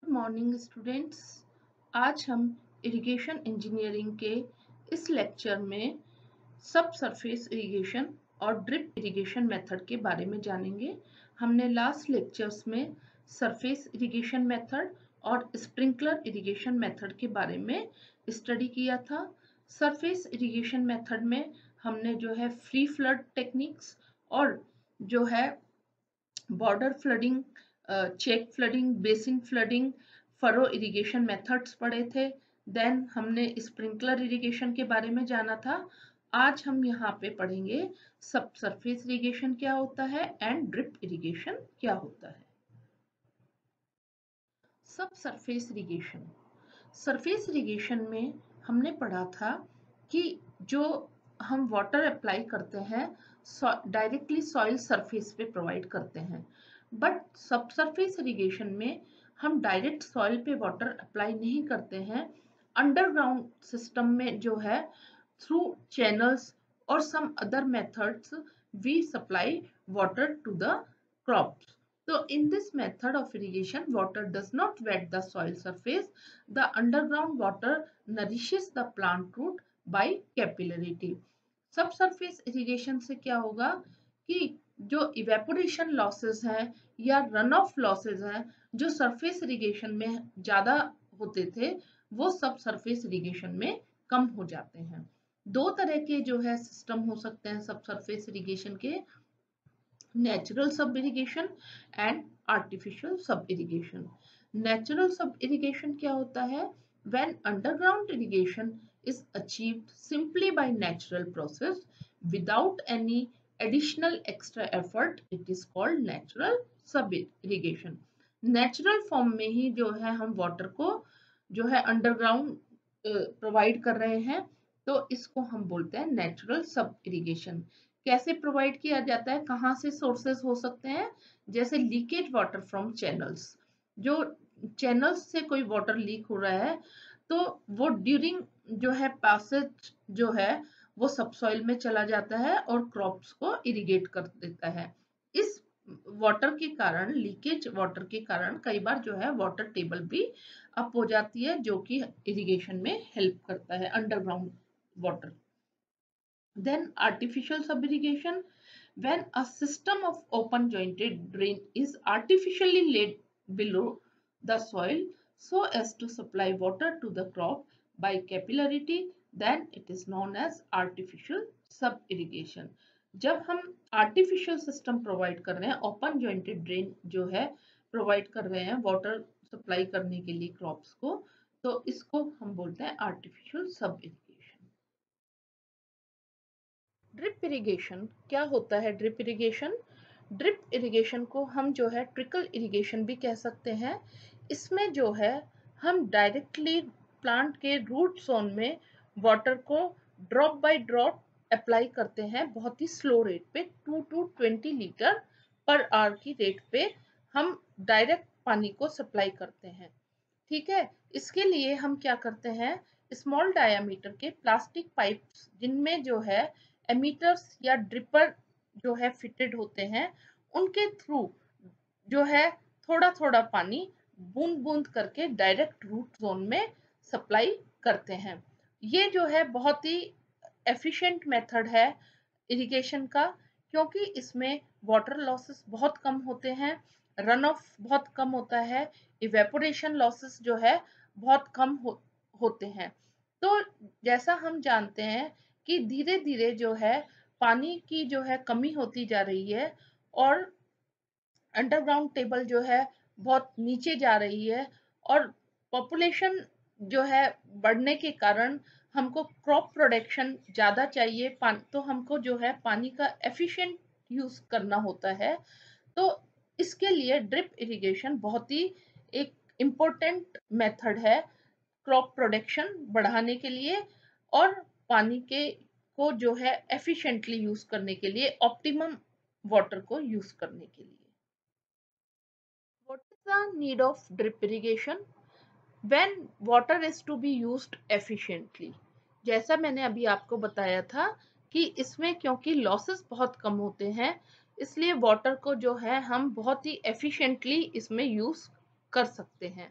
Good morning students. आज हम irrigation engineering के इस लेक्चर में सब सरफेस इरिगेशन और ड्रिप इरिगेशन मेथड के बारे में जानेंगे। हमने लास्ट लेक्चर्स में सरफेस इरिगेशन मेथड और स्प्रिंकलर इरिगेशन मेथड के बारे में स्टडी किया था। सरफेस इरिगेशन मेथड में हमने जो है फ्री फ्लड टेक्निक्स और जो है border flooding, check flooding, basin flooding, furrow irrigation methods पढ़े थे। देन हमने स्प्रिंकलर इरिगेशन के बारे में जाना था। आज हम यहाँ पे पढ़ेंगे सब सरफेस इरिगेशन क्या होता है एंड ड्रिप इरिगेशन क्या होता है। सब सरफेस इरिगेशन, सरफेस इरिगेशन में हमने पढ़ा था कि जो हम वाटर अप्लाई करते हैं डायरेक्टली सॉइल सरफेस पे प्रोवाइड करते हैं, बट सब सरफेस इरिगेशन में हम डायरेक्ट सॉइल पे वाटर अप्लाई नहीं करते हैं। अंडरग्राउंड सिस्टम में जो है थ्रू चैनल्स और some other methods we supply water to the crops. So in this method of irrigation, water does not wet the soil surface. The underground water nourishes the plant root by capillarity. Subsurface irrigation से क्या होगा कि जो evaporation losses हैं या run of losses हैं जो surface irrigation में ज्यादा होते थे, वो सब सरफेस इरिगेशन में कम हो जाते हैं। दो तरह के जो है सिस्टम हो सकते हैं सब सरफेस इरिगेशन के, नेचुरल सब इरिगेशन एंड आर्टिफिशियल सब इरिगेशन। नेचुरल सब इरिगेशन क्या होता है? When underground irrigation is achieved simply by natural process without any additional extra effort, it is called natural sub irrigation. Natural form में ही जो है हम वाटर को जो है अंडरग्राउंड प्रोवाइड कर रहे हैं, तो इसको हम बोलते हैं नेचुरल सब इरिगेशन। कैसे प्रोवाइड किया जाता है, कहाँ से सोर्सेस हो सकते हैं? जैसे लीकेज वाटर फ्रॉम चैनल्स, जो चैनल्स से कोई वाटर लीक हो रहा है तो वो ड्यूरिंग जो है पैसेज जो है वो सबसॉइल में चला जाता है और क्रॉप्स को इरिगेट कर देता है। इस वाटर के कारण, लीकेज वाटर के कारण कई बार जो है वाटर टेबल भी अप हो जाती है, जो कि इरिगेशन में हेल्प करता है underground water. Then artificial sub-irrigation, when a system of open jointed drain is artificially laid below the soil so as to supply water to the crop by capillarity, then it is known as artificial sub-irrigation. जब हम artificial system provide कर रहे हैं, open jointed drain जो है provide कर रहे हैं water supply करने के लिए crops को, तो इसको हम बोलते हैं artificial sub-irrigation. ड्रिप इरिगेशन क्या होता है? ड्रिप इरिगेशन को हम जो है ट्रिकल इरिगेशन भी कह सकते हैं। इसमें जो है हम डायरेक्टली प्लांट के रूट जोन में वाटर को ड्रॉप बाय ड्रॉप अप्लाई करते हैं, बहुत ही स्लो रेट पे, 2 to 20 लीटर पर आवर की रेट पे हम डायरेक्ट पानी को सप्लाई करते हैं। ठीक है, इसके लिए हम क्या करते हैं, स्मॉल डायामीटर के प्लास्टिक पाइप्स जिनमें जो है एमीटर्स या ड्रिपर जो है फिटेड होते हैं, उनके थ्रू जो है थोड़ा थोड़ा पानी बूंद बूंद करके डायरेक्ट रूट जोन में सप्लाई करते हैं। ये जो है बहुत ही एफिशिएंट मेथड है इरिगेशन का, क्योंकि इसमें वाटर लॉसेस बहुत कम होते हैं, रन ऑफ बहुत कम होता है, इवेपोरेशन लॉसेस जो है बहुत कम होते हैं। तो जैसा हम जानते हैं कि धीरे धीरे जो है पानी की जो है कमी होती जा रही है और अंडरग्राउंड टेबल जो है बहुत नीचे जा रही है, और पॉपुलेशन जो है बढ़ने के कारण हमको क्रॉप प्रोडक्शन ज़्यादा चाहिए, तो हमको जो है पानी का एफिशिएंट यूज करना होता है। तो इसके लिए ड्रिप इरिगेशन बहुत ही एक इम्पोर्टेंट मेथड है क्रॉप प्रोडक्शन बढ़ाने के लिए और पानी के को जो है एफिशिएंटली यूज करने के लिए, ऑप्टिमम वाटर को यूज करने के लिए। What is the need of drip irrigation when water is to be used efficiently? जैसा मैंने अभी आपको बताया था कि इसमें क्योंकि लॉसेस बहुत कम होते हैं, इसलिए वाटर को जो है हम बहुत ही एफिशिएंटली इसमें यूज कर सकते हैं।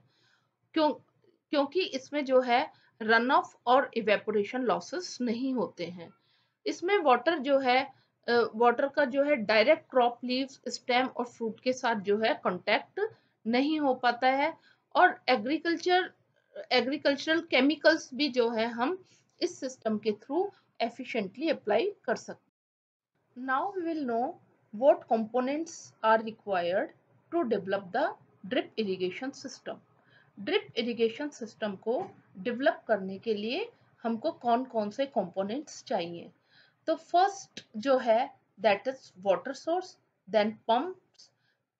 क्योंकि इसमें जो है रन ऑफ और इवेपोरेशन लॉसेस नहीं होते हैं। इसमें वाटर जो है वाटर का जो है डायरेक्ट क्रॉप लीव्स, स्टेम और फ्रूट के साथ जो है कांटेक्ट नहीं हो पाता है, और एग्रीकल्चरल केमिकल्स भी जो है हम इस सिस्टम के थ्रू एफिशिएंटली अप्लाई कर सकते हैं। Now we will know what components are required to develop the drip irrigation system. Drip irrigation system को डेवलप करने के लिए हमको कौन कौन से कंपोनेंट्स चाहिए। तो फर्स्ट जो है that is water source, then pumps,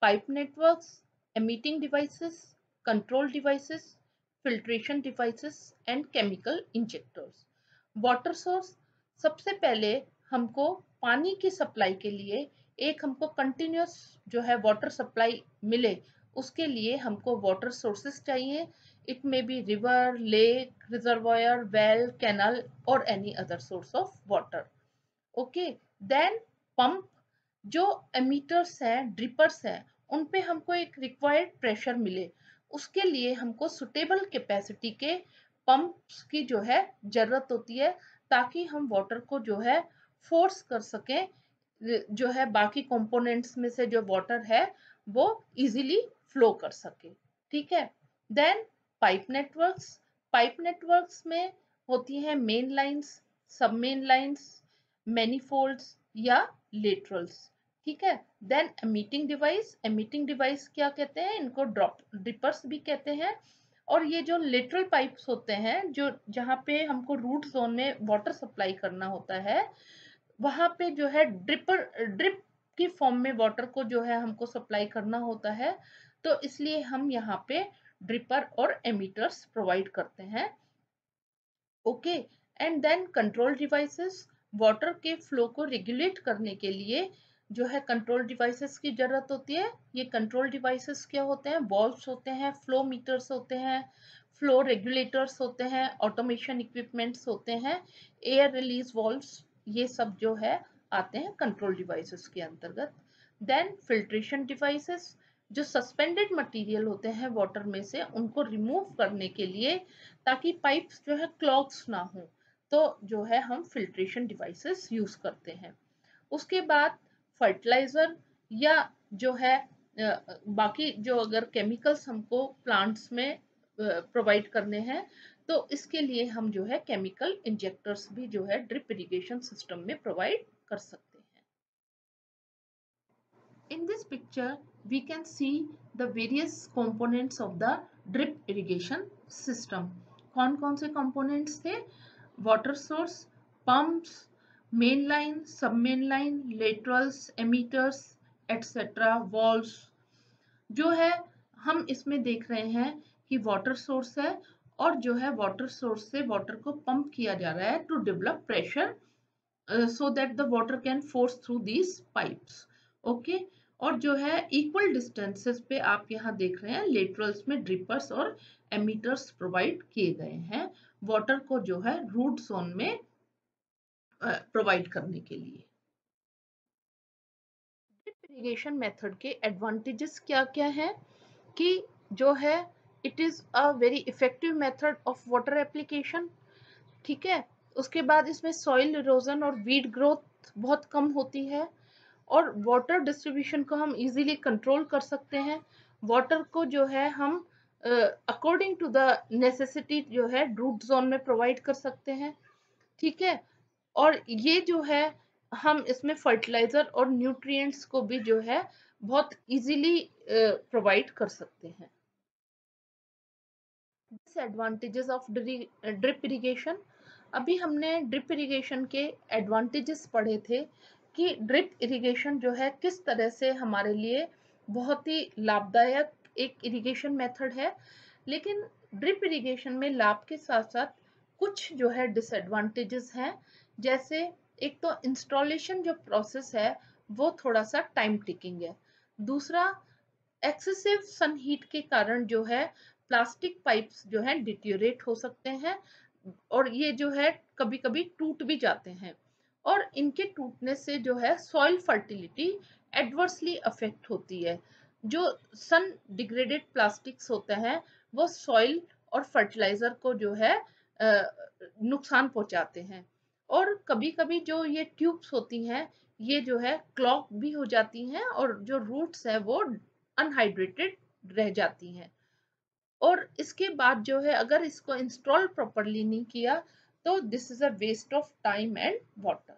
pipe networks, emitting devices, control devices, filtration devices and chemical injectors. Water source, सबसे पहले हमको पानी की सप्लाई के लिए एक हमको कंटिन्यूस जो है वाटर सप्लाई मिले, उसके लिए हमको वाटर सोर्सेस चाहिए। It may be river, lake, reservoir, well, canal और any other source of water. Okay, then pump, जो एमीटर्स हैं, ड्रिपर्स हैं, उन पे हमको एक रिक्वायर्ड प्रेशर मिले, उसके लिए हमको सुटेबल कैपेसिटी के पंप्स की जो है जरूरत होती है, ताकि हम वाटर को जो है फोर्स कर सकें, जो है बाकी कंपोनेंट्स में से जो वाटर है वो इजीली फ्लो कर सके। ठीक है, देन पाइप नेटवर्क्स में होती हैं मेन लाइंस, सब मेन लाइंस, मैनीफोल्ड्स या लेटरल्स। ठीक है, देन एमिटिंग डिवाइस क्या कहते हैं, इनको ड्रिपर्स भी कहते हैं। और ये जो लेटरल पाइप्स होते हैं, जो जहाँ पे हमको रूट जोन में वाटर सप्लाई करना होता है, वहां पे जो है ड्रिप की फॉर्म में वाटर को जो है हमको सप्लाई करना होता है, तो इसलिए हम यहाँ पे ड्रिपर और एमीटर्स प्रोवाइड करते हैं। Okay, and then control devices, water के फ्लो को रेगुलेट करने के लिए जो है कंट्रोल डिवाइसेस की जरूरत होती है। ये कंट्रोल डिवाइसेस क्या होते हैं, वॉल्व्स होते हैं, फ्लो मीटर्स होते हैं, फ्लो रेगुलेटर्स होते हैं, ऑटोमेशन इक्विपमेंट्स होते हैं, एयर रिलीज वॉल्व्स, ये सब जो है आते हैं कंट्रोल डिवाइसेस के अंतर्गत। देन फिल्ट्रेशन डिवाइसेस, जो सस्पेंडेड मटेरियल होते हैं वाटर में से, उनको रिमूव करने के लिए, ताकि पाइप्स जो है क्लॉग्स ना हो, तो जो है हम फिल्ट्रेशन डिवाइसेस यूज करते हैं। उसके बाद फर्टिलाइजर या जो है बाकी जो अगर केमिकल्स हमको प्लांट्स में प्रोवाइड करने हैं, तो इसके लिए हम जो है केमिकल इंजेक्टर्स भी जो है ड्रिप इरिगेशन सिस्टम में प्रोवाइड कर सकते हैं। In this picture, we can see the various components of the drip irrigation system. कौन कौन से components थे? Water source, pumps, main line, sub main line, laterals, emitters, etc. valves. जो है हम इसमें देख रहे हैं कि वाटर सोर्स है, और जो है वाटर सोर्स से वाटर को पंप किया जा रहा है to develop pressure, so that the water can force through these pipes. Okay, और जो है इक्वल डिस्टेंसेस पे आप यहाँ देख रहे हैं लेटरल्स में ड्रिपर्स और एमीटर्स प्रोवाइड किए गए हैं वाटर को जो है रूट जोन में प्रोवाइड करने के लिए। ड्रिप इरिगेशन मेथड के एडवांटेजेस क्या क्या हैं, कि जो है it is a very effective method of water application. ठीक है, उसके बाद इसमें सॉइल इरोजन और वीड ग्रोथ बहुत कम होती है, और वाटर डिस्ट्रीब्यूशन को हम इजीली कंट्रोल कर सकते हैं। वाटर को जो है हम अकॉर्डिंग टू द नेसेसिटी जो है रूट जोन में प्रोवाइड कर सकते हैं। ठीक है, और ये जो है हम इसमें फर्टिलाइजर और न्यूट्रिएंट्स को भी जो है बहुत इजीली प्रोवाइड कर सकते हैं। Disadvantages of drip irrigation. अभी हमने ड्रिप इरिगेशन के एडवांटेजेस पढ़े थे, कि ड्रिप इरिगेशन जो है किस तरह से हमारे लिए बहुत ही लाभदायक एक इरिगेशन मेथड है। लेकिन ड्रिप इरिगेशन में लाभ के साथ साथ कुछ जो है डिसएडवांटेजेस हैं, जैसे एक तो इंस्टॉलेशन जो प्रोसेस है वो थोड़ा सा टाइम टेकिंग है। दूसरा, एक्सेसिव सन हीट के कारण जो है प्लास्टिक पाइप्स जो है डिटेरियोरेट हो सकते हैं, और ये जो है कभी कभी टूट भी जाते हैं, और इनके टूटने से जो है सॉइल फर्टिलिटी एडवर्सली अफेक्ट होती है। जो सन डिग्रेडेड प्लास्टिक्स होते हैं वो सॉइल और फर्टिलाइजर को जो है नुकसान पहुंचाते हैं। और कभी कभी जो ये ट्यूब्स होती हैं ये जो है क्लॉग भी हो जाती हैं और जो रूट्स है वो अनहाइड्रेटेड रह जाती हैं। और इसके बाद जो है अगर इसको इंस्टॉल प्रॉपरली नहीं किया तो this is a waste of time and water.